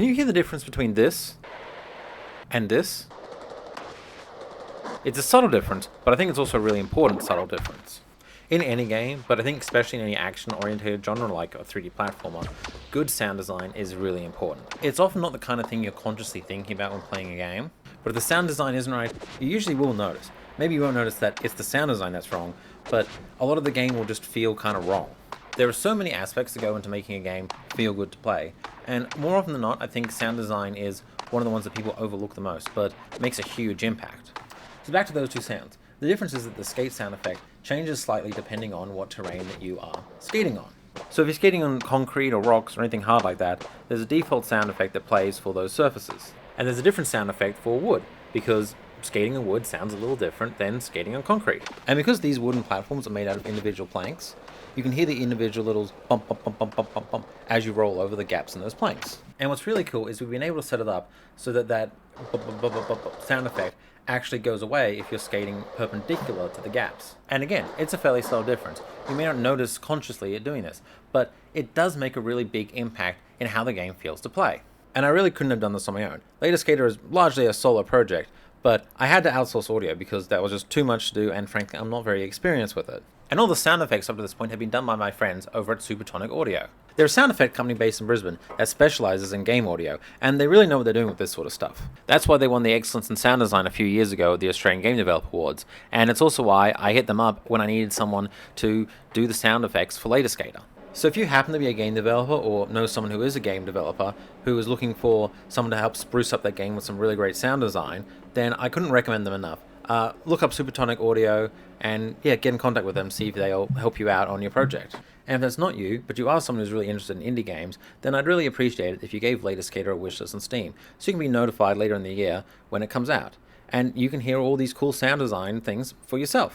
Can you hear the difference between this and this? It's a subtle difference, but I think it's also a really important subtle difference. In any game, but I think especially in any action-oriented genre like a 3D platformer, good sound design is really important. It's often not the kind of thing you're consciously thinking about when playing a game, but if the sound design isn't right, you usually will notice. Maybe you won't notice that it's the sound design that's wrong, but a lot of the game will just feel kind of wrong. There are so many aspects that go into making a game feel good to play, and more often than not, I think sound design is one of the ones that people overlook the most, but makes a huge impact. So back to those two sounds. The difference is that the skate sound effect changes slightly depending on what terrain that you are skating on. So if you're skating on concrete or rocks or anything hard like that, there's a default sound effect that plays for those surfaces. And there's a different sound effect for wood, because skating on wood sounds a little different than skating on concrete. And because these wooden platforms are made out of individual planks, you can hear the individual little bump, bump, bump, bump, bump, bump, bump as you roll over the gaps in those planks. And what's really cool is we've been able to set it up so that that sound effect actually goes away if you're skating perpendicular to the gaps. And again, it's a fairly subtle difference. You may not notice consciously it doing this, but it does make a really big impact in how the game feels to play. And I really couldn't have done this on my own. Later Skater is largely a solo project, but I had to outsource audio because that was just too much to do, and frankly, I'm not very experienced with it. And all the sound effects up to this point have been done by my friends over at Supertonic Audio. They're a sound effect company based in Brisbane that specializes in game audio, and they really know what they're doing with this sort of stuff. That's why they won the Excellence in Sound Design a few years ago at the Australian Game Developer Awards, and it's also why I hit them up when I needed someone to do the sound effects for Later Skater. So if you happen to be a game developer or know someone who is a game developer who is looking for someone to help spruce up their game with some really great sound design, then I couldn't recommend them enough. Look up Supertonic Audio and get in contact with them, see if they'll help you out on your project. And if that's not you, but you are someone who's really interested in indie games, then I'd really appreciate it if you gave Later Skater a wishlist on Steam, so you can be notified later in the year when it comes out. And you can hear all these cool sound design things for yourself.